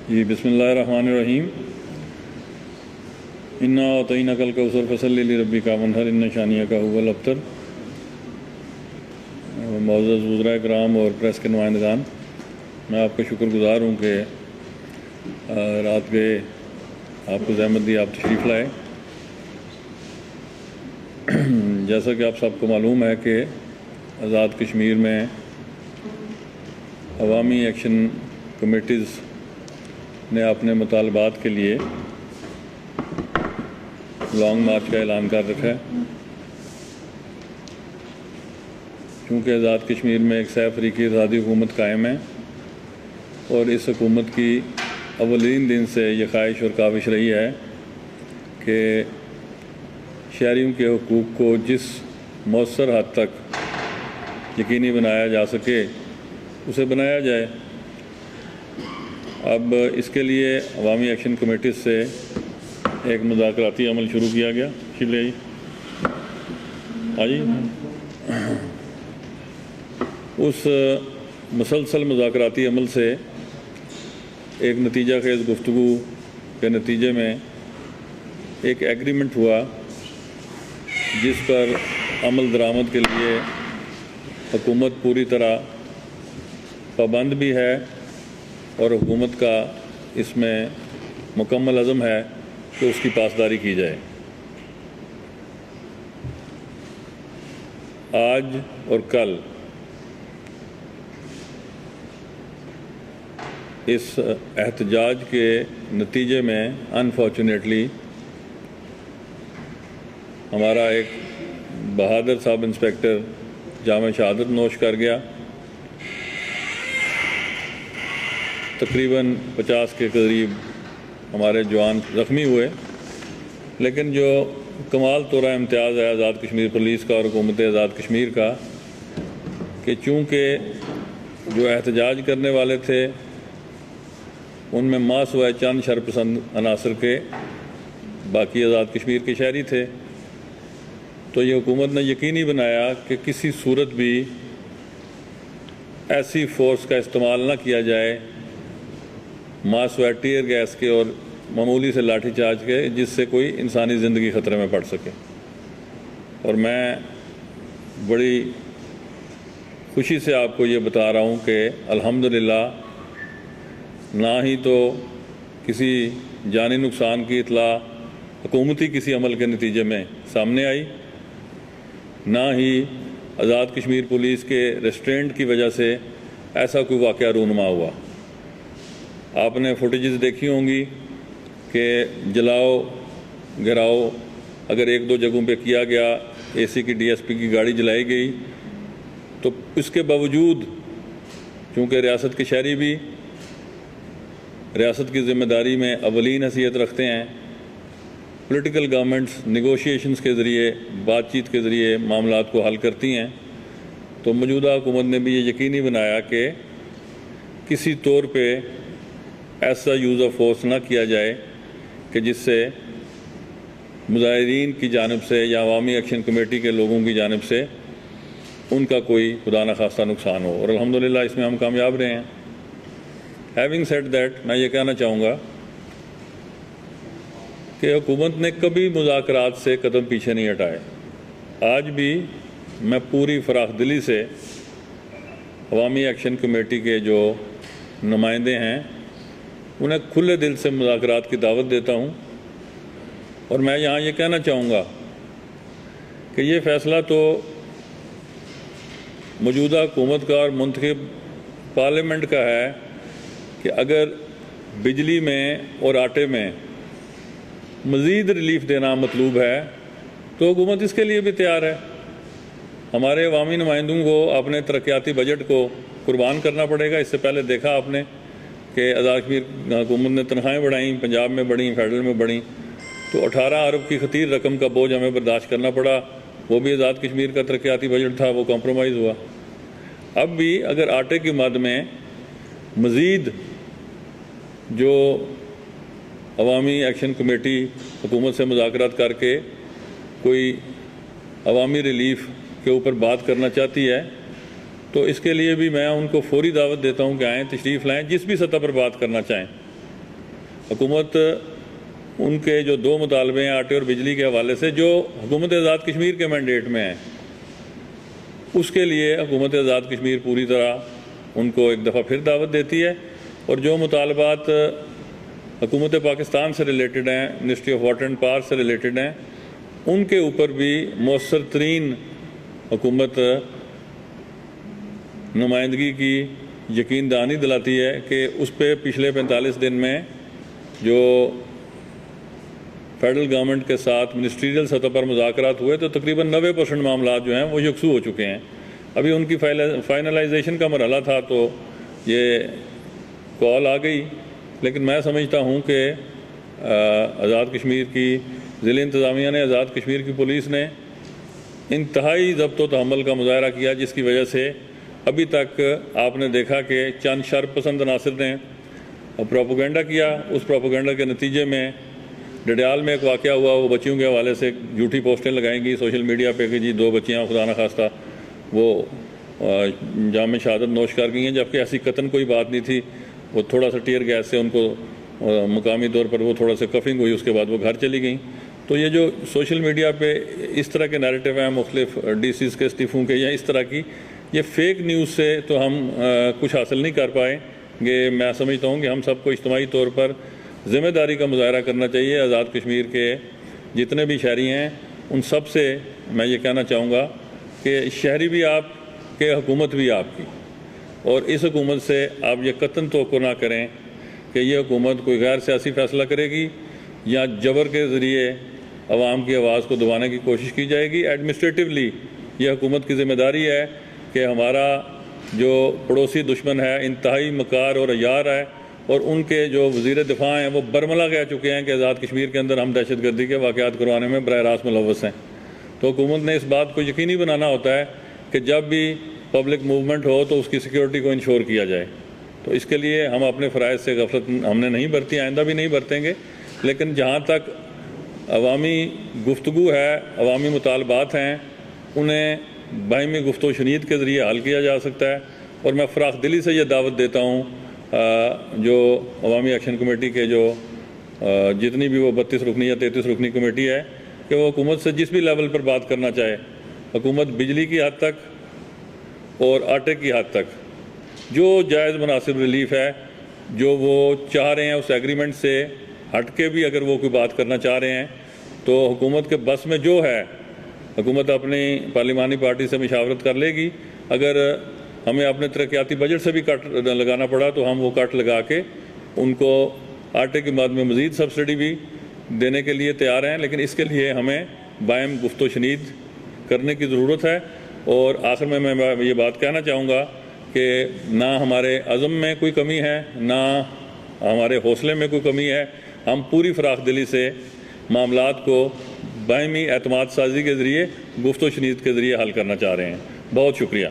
جی بسم اللہ الرحمن الرحیم۔ انا اعطیناک الکوثر فصلی لربک وانحر ان شانئک ھو الابتر۔ معزز وزراء کرام اور پریس کے نمائندگان، میں آپ کا شکر گزار ہوں کہ رات گئے آپ کو زحمت دی، آپ تشریف لائے۔ جیسا کہ آپ سب کو معلوم ہے کہ آزاد کشمیر میں عوامی ایکشن کمیٹیز نے اپنے مطالبات کے لیے لانگ مارچ کا اعلان کر رکھا ہے۔ چونکہ آزاد کشمیر میں ایک سہ فریقی آزادی حکومت قائم ہے اور اس حکومت کی اولین دن سے یہ خواہش اور کاوش رہی ہے کہ شہریوں کے حقوق کو جس مؤثر حد تک یقینی بنایا جا سکے اسے بنایا جائے۔ اب اس کے لیے عوامی ایکشن کمیٹیز سے ایک مذاکراتی عمل شروع کیا گیا۔ شکریہ جی۔ اس مسلسل مذاکراتی عمل سے ایک نتیجہ خیز گفتگو کے نتیجے میں ایک ایگریمنٹ ہوا جس پر عمل درآمد کے لیے حکومت پوری طرح پابند بھی ہے اور حکومت کا اس میں مکمل عزم ہے کہ اس کی پاسداری کی جائے۔ آج اور کل اس احتجاج کے نتیجے میں انفارچونیٹلی ہمارا ایک بہادر صاحب انسپیکٹر جامِ شہادت نوش کر گیا۔ تقریباً 50 کے قریب ہمارے جوان زخمی ہوئے، لیکن جو کمال طورہ امتیاز ہے آزاد کشمیر پولیس کا اور حکومت آزاد کشمیر کا کہ چونکہ جو احتجاج کرنے والے تھے ان میں ماں سوائے چند شرپسند عناصر کے باقی آزاد کشمیر کے شہری تھے، تو یہ حکومت نے یقینی بنایا کہ کسی صورت بھی ایسی فورس کا استعمال نہ کیا جائے ماں سوائے ٹیئر گیس کے اور معمولی سے لاٹھی چارج کے جس سے کوئی انسانی زندگی خطرے میں پڑ سکے۔ اور میں بڑی خوشی سے آپ کو یہ بتا رہا ہوں کہ الحمدللہ نہ ہی تو کسی جانی نقصان کی اطلاع حکومتی کسی عمل کے نتیجے میں سامنے آئی، نہ ہی آزاد کشمیر پولیس کے ریسٹرینٹ کی وجہ سے ایسا کوئی واقعہ رونما ہوا۔ آپ نے فوٹیجز دیکھی ہوں گی کہ جلاؤ گھراؤ اگر ایک دو جگہوں پہ کیا گیا، اے سی کی ڈی ایس پی کی گاڑی جلائی گئی، تو اس کے باوجود چونکہ ریاست کے شہری بھی ریاست کی ذمہ داری میں اولین حیثیت رکھتے ہیں، پولیٹیکل گورنمنٹس نیگوشیشنز کے ذریعے بات چیت کے ذریعے معاملات کو حل کرتی ہیں، تو موجودہ حکومت نے بھی یہ یقینی بنایا کہ کسی طور پہ ایسا یوز آف فورس نہ کیا جائے کہ جس سے مظاہرین کی جانب سے یا عوامی ایکشن کمیٹی کے لوگوں کی جانب سے ان کا کوئی خدا نخواستہ نقصان ہو، اور الحمدللہ اس میں ہم کامیاب رہے ہیں۔ ہیونگ سیڈ دیٹ، میں یہ کہنا چاہوں گا کہ حکومت نے کبھی مذاکرات سے قدم پیچھے نہیں ہٹائے۔ آج بھی میں پوری فراخ دلی سے عوامی ایکشن کمیٹی کے جو نمائندے ہیں انہیں کھلے دل سے مذاکرات کی دعوت دیتا ہوں، اور میں یہاں یہ کہنا چاہوں گا کہ یہ فیصلہ تو موجودہ حکومت کا اور منتخب پارلیمنٹ کا ہے کہ اگر بجلی میں اور آٹے میں مزید ریلیف دینا مطلوب ہے تو حکومت اس کے لیے بھی تیار ہے۔ ہمارے عوامی نمائندوں کو اپنے ترقیاتی بجٹ کو قربان کرنا پڑے گا۔ اس سے پہلے دیکھا آپ نے کہ آزاد کشمیر حکومت نے تنخواہیں بڑھائیں، پنجاب میں بڑھیں، فیڈرل میں بڑھیں، تو 18 ارب کی خطیر رقم کا بوجھ ہمیں برداشت کرنا پڑا۔ وہ بھی آزاد کشمیر کا ترقیاتی بجٹ تھا، وہ کمپرومائز ہوا۔ اب بھی اگر آٹے کی مد میں مزید جو عوامی ایکشن کمیٹی حکومت سے مذاکرات کر کے کوئی عوامی ریلیف کے اوپر بات کرنا چاہتی ہے تو اس کے لیے بھی میں ان کو فوری دعوت دیتا ہوں کہ آئیں، تشریف لائیں، جس بھی سطح پر بات کرنا چاہیں۔ حکومت ان کے جو 2 مطالبے ہیں آٹے اور بجلی کے حوالے سے جو حکومت آزاد کشمیر کے مینڈیٹ میں ہیں، اس کے لیے حکومت آزاد کشمیر پوری طرح ان کو ایک دفعہ پھر دعوت دیتی ہے، اور جو مطالبات حکومت پاکستان سے ریلیٹڈ ہیں، ministry of water and power سے ریلیٹڈ ہیں، ان کے اوپر بھی مؤثر ترین حکومت نمائندگی کی یقین دہانی دلاتی ہے کہ اس پہ پچھلے 45 دن میں جو فیڈرل گورنمنٹ کے ساتھ منسٹریل سطح پر مذاکرات ہوئے تو تقریباً 90% معاملات جو ہیں وہ یکسو ہو چکے ہیں۔ ابھی ان کی فائنلائزیشن کا مرحلہ تھا تو یہ کال آ گئی، لیکن میں سمجھتا ہوں کہ آزاد کشمیر کی ضلع انتظامیہ نے، آزاد کشمیر کی پولیس نے انتہائی ضبط و تحمل کا مظاہرہ کیا، جس کی وجہ سے ابھی تک آپ نے دیکھا کہ چند شر پسند عناصر نے پروپیگنڈا کیا۔ اس پروپیگنڈا کے نتیجے میں ڈڈیال میں ایک واقعہ ہوا، وہ بچیوں کے حوالے سے جھوٹی پوسٹیں لگائیں گی سوشل میڈیا پہ کہ جی 2 بچیاں خدا نخواستہ وہ جام شہادت نوش کر گئی ہیں، جبکہ ایسی قطعاً کوئی بات نہیں تھی۔ وہ تھوڑا سا ٹیئر گیس سے ان کو مقامی طور پر وہ تھوڑا سا کفنگ ہوئی، اس کے بعد وہ گھر چلی گئیں۔ تو یہ جو سوشل میڈیا پہ اس طرح کے نیریٹو ہیں مختلف ڈی سیز کے استعفوں کے یا اس طرح کی، یہ فیک نیوز سے تو ہم کچھ حاصل نہیں کر پائیں گے۔ میں سمجھتا ہوں کہ ہم سب کو اجتماعی طور پر ذمہ داری کا مظاہرہ کرنا چاہیے۔ آزاد کشمیر کے جتنے بھی شہری ہیں ان سب سے میں یہ کہنا چاہوں گا کہ شہری بھی آپ کے، حکومت بھی آپ کی، اور اس حکومت سے آپ یہ قطعاً توقع نہ کریں کہ یہ حکومت کوئی غیر سیاسی فیصلہ کرے گی یا جبر کے ذریعے عوام کی آواز کو دبانے کی کوشش کی جائے گی۔ ایڈمنسٹریٹولی یہ حکومت کی ذمہ داری ہے کہ ہمارا جو پڑوسی دشمن ہے انتہائی مکار اور عیار ہے، اور ان کے جو وزیر دفاع ہیں وہ برملا کہہ چکے ہیں کہ آزاد کشمیر کے اندر ہم دہشت گردی کے واقعات کروانے میں براہ راست ملوث ہیں۔ تو حکومت نے اس بات کو یقینی بنانا ہوتا ہے کہ جب بھی پبلک موومنٹ ہو تو اس کی سیکیورٹی کو انشور کیا جائے۔ تو اس کے لیے ہم اپنے فرائض سے غفلت ہم نے نہیں برتی، آئندہ بھی نہیں برتیں گے، لیکن جہاں تک عوامی گفتگو ہے، عوامی مطالبات ہیں، انہیں باہمی گفت و شنید کے ذریعے حل کیا جا سکتا ہے۔ اور میں فراخ دلی سے یہ دعوت دیتا ہوں جو عوامی ایکشن کمیٹی کے جو جتنی بھی وہ 32 رکنی یا 33 رکنی کمیٹی ہے کہ وہ حکومت سے جس بھی لیول پر بات کرنا چاہے، حکومت بجلی کی حد تک اور آٹے کی حد تک جو جائز مناسب ریلیف ہے جو وہ چاہ رہے ہیں، اس ایگریمنٹ سے ہٹ کے بھی اگر وہ کوئی بات کرنا چاہ رہے ہیں تو حکومت کے بس میں جو ہے حکومت اپنی پارلیمانی پارٹی سے مشاورت کر لے گی۔ اگر ہمیں اپنے ترقیاتی بجٹ سے بھی کٹ لگانا پڑا تو ہم وہ کٹ لگا کے ان کو آٹے کی بعد میں مزید سبسڈی بھی دینے کے لیے تیار ہیں، لیکن اس کے لیے ہمیں باہم گفت و شنید کرنے کی ضرورت ہے۔ اور آخر میں یہ بات کہنا چاہوں گا کہ نہ ہمارے عزم میں کوئی کمی ہے، نہ ہمارے حوصلے میں کوئی کمی ہے، ہم پوری فراخ دلی سے معاملات کو باہمی اعتماد سازی کے ذریعے، گفت و شنید کے ذریعے حل کرنا چاہ رہے ہیں۔ بہت شکریہ۔